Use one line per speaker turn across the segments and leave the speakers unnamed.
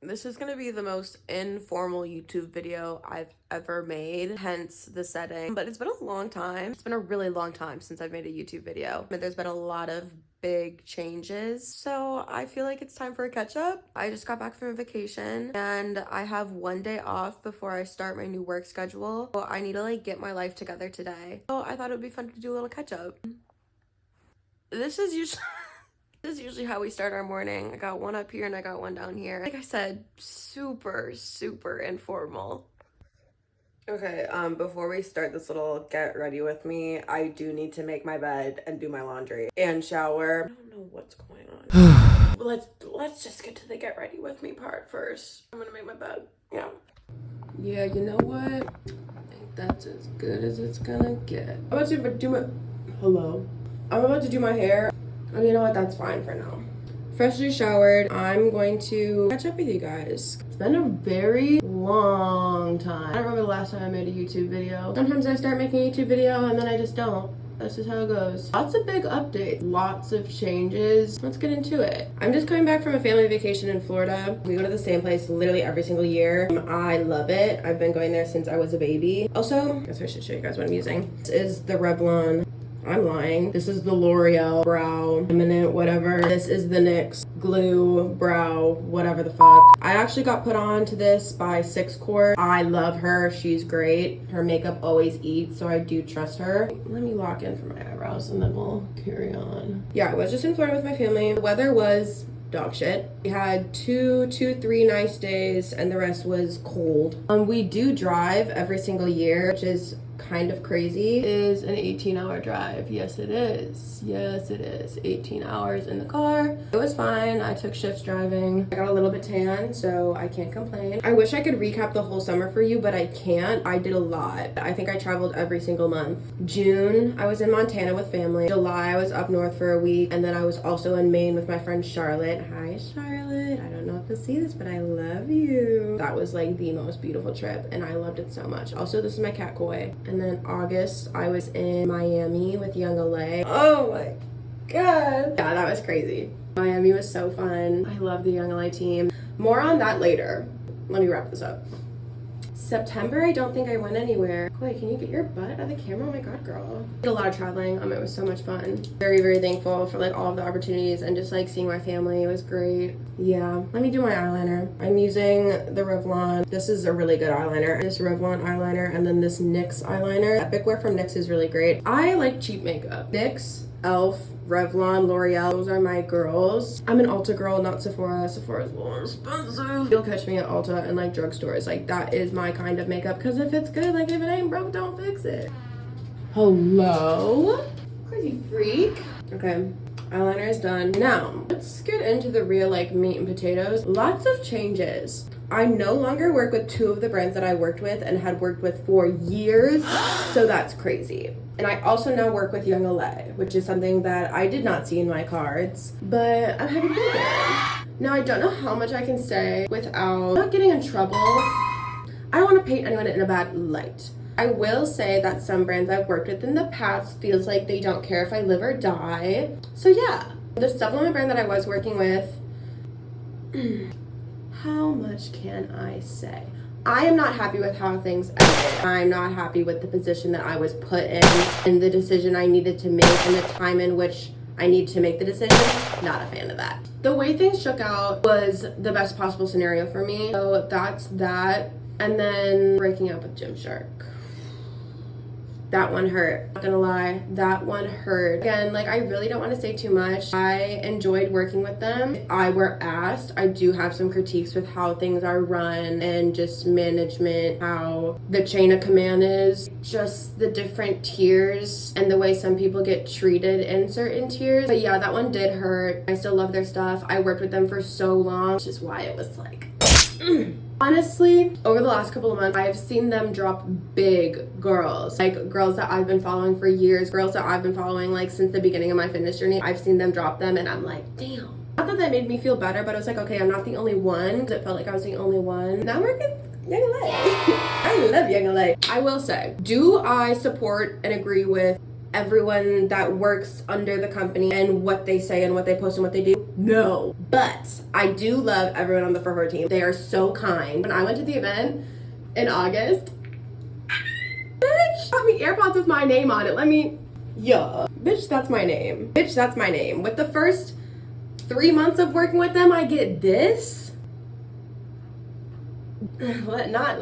This is gonna be the most informal YouTube video I've ever made, hence the setting. But it's been a long time. It's been a really long time since I've made a YouTube video. But there's been a lot of big changes. So I feel like it's time for a catch up. I just got back from a vacation and I have one day off before I start my new work schedule. So I need to like get my life together today. So I thought it would be fun to do a little catch up. This is usually how we start our morning. I got one up here and I got one down here. Like I said, super informal. Okay, before we start this little get ready with me, I do need to make my bed and do my laundry and shower. I don't know what's going on. Let's just get to the get ready with me part first. I'm gonna make my bed. Yeah, you know what? I think that's as good as it's gonna get. I'm about to do my I'm about to do my hair. Oh, you know what? That's fine for now. Freshly showered. I'm going to catch up with you guys. It's been a very long time. I don't remember the last time I made a YouTube video. Sometimes I start making a YouTube video and then I just don't. That's just how it goes. Lots of big updates, lots of changes. Let's get into it. I'm just coming back from a family vacation in Florida. We go to the same place literally every single year. I love it. I've been going there since I was a baby. Also, I guess I should show you guys what I'm using. This is the Revlon. I'm lying. This is the L'Oreal Brow Eminent whatever. This is the NYX Glue Brow whatever the fuck. I actually got put on to this by 6 Court. I love her. She's great. Her makeup always eats, so I do trust her. Let me lock in for my eyebrows and then we'll carry on. Yeah, I was just in Florida with my family. The weather was dog shit. We had two, 3 nice days and the rest was cold. We do drive every single year, which is kind of crazy. It is an 18-hour drive. Yes, it is. Yes, it is. 18 hours in the car. It was fine. I took shifts driving. I got a little bit tan, so I can't complain. I wish I could recap the whole summer for you, but I can't. I did a lot. I think I traveled every single month. June, I was in Montana with family. July, I was up north for a week, and then I was also in Maine with my friend Charlotte. Hi, Charlotte. I don't know if you'll see this, but I love you. That was like the most beautiful trip, and I loved it so much. Also, this is my cat koi. And then August, I was in Miami with YOUNGA. Oh my god. Yeah, that was crazy. Miami was so fun. I love the YOUNGA team. More on that later. Let me wrap this up. September, I don't think I went anywhere. Wait, can you get your butt out of the camera? Oh my god, girl. Did a lot of traveling. It was so much fun. Very thankful for like all of the opportunities and just like seeing my family. It was great. Yeah, let me do my eyeliner. I'm using the Revlon. This is a really good eyeliner. This Revlon eyeliner and then this NYX eyeliner. Epic Wear from NYX is really great. I like cheap makeup. NYX, Elf, Revlon, L'Oreal, those are my girls. I'm an Ulta girl, not Sephora. Sephora's more expensive. You'll catch me at Ulta and like drugstores. Like that is my kind of makeup, because if it's good, like if it ain't broke, don't fix it. Hello? Crazy freak. Okay, eyeliner is done. Now, let's get into the real like meat and potatoes. Lots of changes. I no longer work with 2 of the brands that I worked with and had worked with for years, so that's crazy. And I also now work with YOUNGA, which is something that I did not see in my cards, but I'm happy to be there. Now, I don't know how much I can say without not getting in trouble. I don't want to paint anyone in a bad light. I will say that some brands I've worked with in the past feels like they don't care if I live or die. So yeah, the supplement brand that I was working with, how much can I say? I am not happy with how things ended. I'm not happy with the position that I was put in and the decision I needed to make and the time in which I need to make the decision. Not a fan of that. The way things shook out was the best possible scenario for me. So that's that. And then breaking up with Gymshark. That one hurt. Not gonna lie, that one hurt. Again, like I really don't want to say too much. I enjoyed working with them. If I were asked, I do have some critiques with how things are run and just management, how the chain of command is, just the different tiers and the way some people get treated in certain tiers. But yeah, that one did hurt. I still love their stuff. I worked with them for so long, which is why it was like honestly, over the last couple of months, I've seen them drop big girls. Like girls that I've been following for years, girls that I've been following like since the beginning of my fitness journey. I've seen them drop them and I'm like, damn. Not that made me feel better, but I was like, okay, I'm not the only one. Because it felt like I was the only one. Now I'm working YOUNGA. I love YOUNGA. I will say, do I support and agree with everyone that works under the company and what they say and what they post and what they do? No. But I do love everyone on the For Her team. They are so kind. When I went to the event in August, bitch got me AirPods with my name on it. Yeah. Bitch, that's my name. Bitch, that's my name. With the first 3 months of working with them, I get this. Not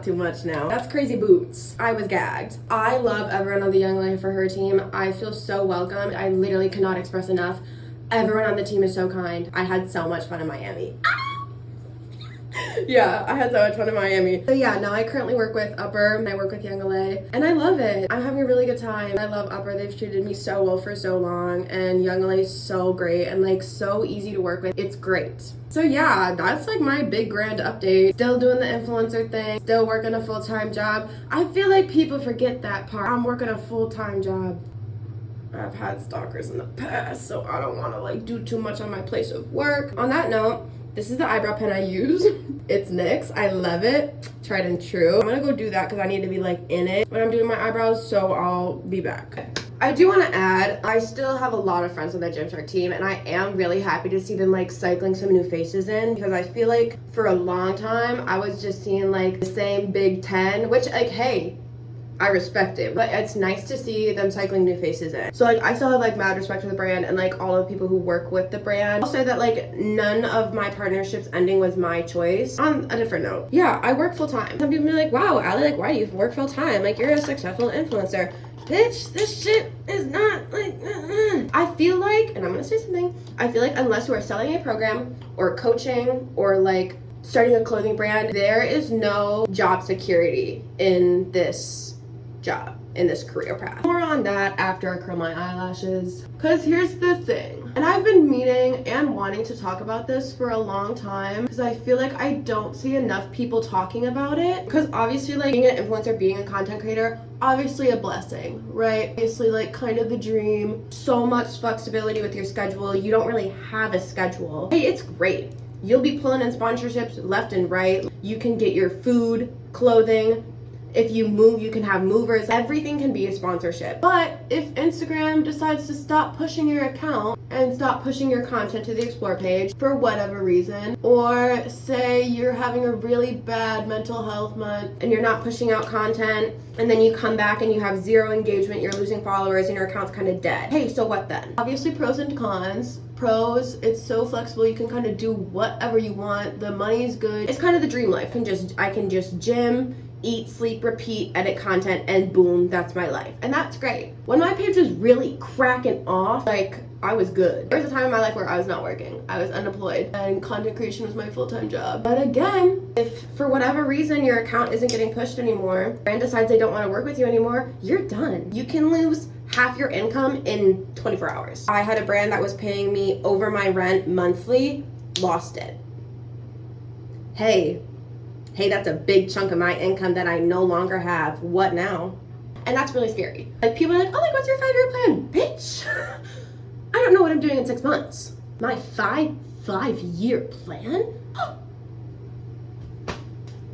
too much now. That's crazy boots. I was gagged. I love everyone on the Young Life For Her team. I feel so welcome. I literally cannot express enough. Everyone on the team is so kind. I had so much fun in Miami. Yeah, I had so much fun in Miami. So yeah, now I currently work with Upper and I work with YOUNGA, and I love it. I'm having a really good time. I love Upper. They've treated me so well for so long, and YOUNGA is so great and like so easy to work with. It's great. So yeah, that's like my big grand update. Still doing the influencer thing, still working a full-time job. I feel like people forget that part. I'm working a full-time job. I've had stalkers in the past, so I don't want to like do too much on my place of work. On that note, this is the eyebrow pen I use. It's NYX. I love it. Tried and true. I'm gonna go do that because I need to be like in it when I'm doing my eyebrows, so I'll be back. I do want to add, I still have a lot of friends on the Gymshark team, and I am really happy to see them like cycling some new faces in, because I feel like for a long time I was just seeing like the same Big 10, which like, hey, I respect it, but it's nice to see them cycling new faces in. So like I still have like mad respect for the brand and like all of the people who work with the brand. I'll say that like none of my partnerships ending was my choice. On a different note, yeah, I work full time. Some people be like, wow, Allie, like why do you work full time? Like you're a successful influencer. Bitch, this shit is not like, I feel like, and I'm gonna say something, I feel like unless you are selling a program or coaching or like starting a clothing brand, there is no job security in this job, in this career path. More on that after I curl my eyelashes. Because here's the thing, and I've been meaning and wanting to talk about this for a long time, because I feel like I don't see enough people talking about it. Because obviously like being an influencer, being a content creator, obviously a blessing, right? Obviously like kind of the dream. So much flexibility with your schedule. You don't really have a schedule. Hey, it's great. You'll be pulling in sponsorships left and right. You can get your food, clothing. If you move, you can have movers. Everything can be a sponsorship. But if Instagram decides to stop pushing your account and stop pushing your content to the explore page for whatever reason, or say you're having a really bad mental health month and you're not pushing out content, and then you come back and you have zero engagement, you're losing followers and your account's kind of dead. Hey, so what then? Obviously pros and cons. Pros, it's so flexible, you can kind of do whatever you want. The money's good. It's kind of the dream life. I can just gym, eat, sleep, repeat, edit content, and boom, that's my life. And that's great. When my page was really cracking off, like I was good. There was a time in my life where I was not working. I was unemployed and content creation was my full-time job. But again, if for whatever reason your account isn't getting pushed anymore, brand decides they don't want to work with you anymore, you're done. You can lose half your income in 24 hours. I had a brand that was paying me over my rent monthly, lost it. Hey, that's a big chunk of my income that I no longer have. What now? And that's really scary. Like people are like, oh, like what's your 5-year plan? Bitch, I don't know what I'm doing in 6 months. My five-year plan?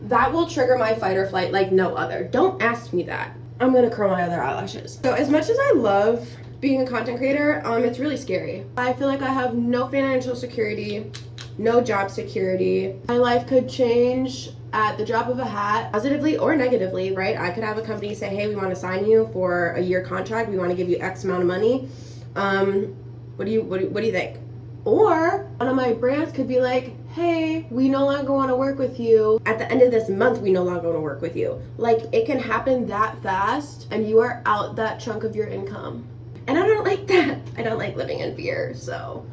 That will trigger my fight or flight like no other. Don't ask me that. I'm gonna curl my other eyelashes. So as much as I love being a content creator, it's really scary. I feel like I have no financial security, no job security. My life could change at the drop of a hat, positively or negatively, right? I could have a company say, hey, we want to sign you for a year contract. We want to give you X amount of money. What do you think? Or one of my brands could be like, hey, we no longer want to work with you. At the end of this month, we no longer want to work with you. Like it can happen that fast and you are out that chunk of your income. And I don't like that. I don't like living in fear, so.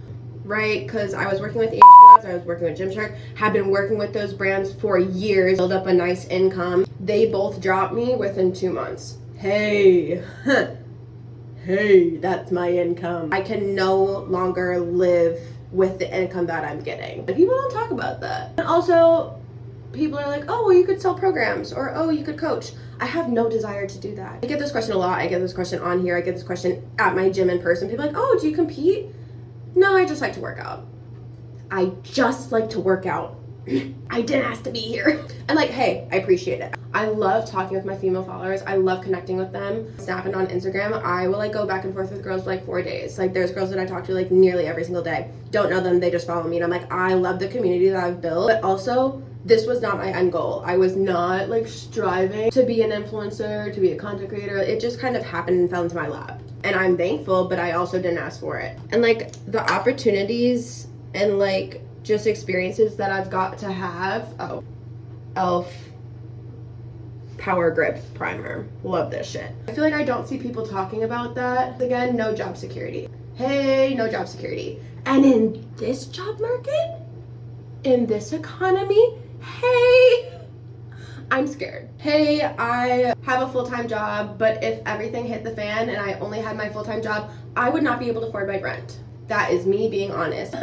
Right, because I was working with I was working with Gymshark, had been working with those brands for years, build up a nice income. They both dropped me within 2 months. Hey, hey, that's my income. I can no longer live with the income that I'm getting. And people don't talk about that. And also, people are like, oh, well, you could sell programs, or oh, you could coach. I have no desire to do that. I get this question a lot. I get this question on here. I get this question at my gym in person. People are like, oh, do you compete? No, I just like to work out. I just like to work out. I didn't ask to be here. And like, hey, I appreciate it. I love talking with my female followers. I love connecting with them. Snapping on Instagram, I will like go back and forth with girls for like 4 days. Like there's girls that I talk to like nearly every single day. Don't know them, they just follow me. And I'm like, I love the community that I've built. But also, this was not my end goal. I was not like striving to be an influencer, to be a content creator. It just kind of happened and fell into my lap. And I'm thankful, but I also didn't ask for it. And like the opportunities and like just experiences that I've got to have. Oh, e.l.f. Power Grip Primer. Love this shit. I feel like I don't see people talking about that. Again, no job security. Hey, no job security. And in this job market, in this economy, hey, I'm scared. Hey, I have a full-time job, but if everything hit the fan and I only had my full-time job, I would not be able to afford my rent. That is me being honest.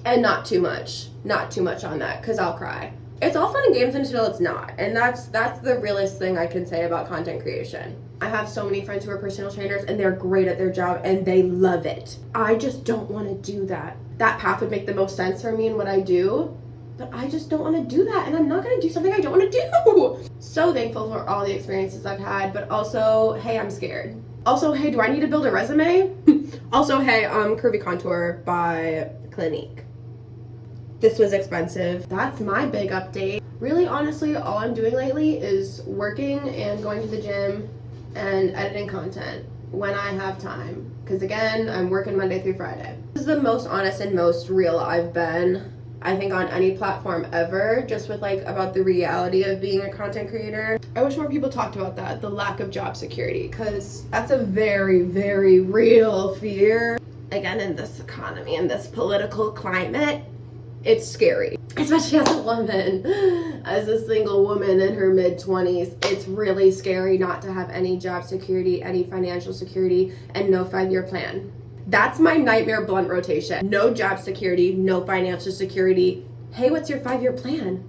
And not too much on that, because I'll cry. It's all fun and games until it's not, and that's the realest thing I can say about content creation. I have so many friends who are personal trainers and they're great at their job and they love it. I just don't want to do that. That path would make the most sense for me in what I do, but I just don't want to do that, and I'm not going to do something I don't want to do. So thankful for all the experiences I've had, but also, hey, I'm scared. Also, hey, do I need to build a resume? Also, hey, Curvy Contour by Clinique. This was expensive. That's my big update. Really, honestly, all I'm doing lately is working and going to the gym and editing content when I have time. Because again, I'm working Monday through Friday. This is the most honest and most real I've been, I think, on any platform ever, just with like about the reality of being a content creator. I wish more people talked about that, the lack of job security, because that's a very, very real fear. Again, in this economy, in this political climate, it's scary, especially as a woman, as a single woman in her mid-20s. It's really scary not to have any job security, any financial security, and no 5-year plan. That's my nightmare blunt rotation. No job security, no financial security. Hey, what's your 5-year plan?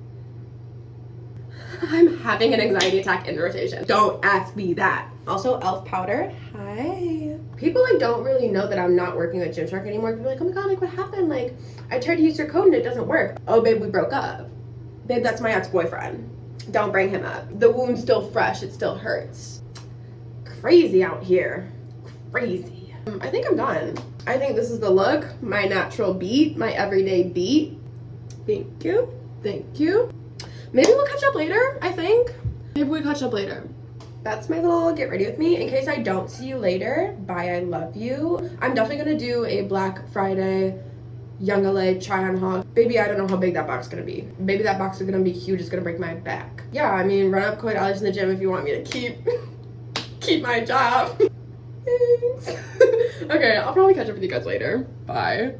I'm having an anxiety attack in the rotation. Don't ask me that. Also, e.l.f. powder. Hi. People like don't really know that I'm not working at Gymshark anymore. People are like, oh my god, like what happened? Like, I tried to use your code and it doesn't work. Oh babe, we broke up. Babe, that's my ex-boyfriend. Don't bring him up. The wound's still fresh, it still hurts. Crazy out here. Crazy. I think I'm done. I think this is the look, my natural beat, my everyday beat. Thank you. Thank you. Maybe we'll catch up later, I think. Maybe we catch up later. That's my little get ready with me. In case I don't see you later, bye, I love you. I'm definitely gonna do a Black Friday YOUNGA try on haul. Baby, I don't know how big that box is gonna be. Maybe that box is gonna be huge, it's gonna break my back. Yeah, I mean, run up code Alex in the gym if you want me to keep my job. Thanks. Okay, I'll probably catch up with you guys later. Bye.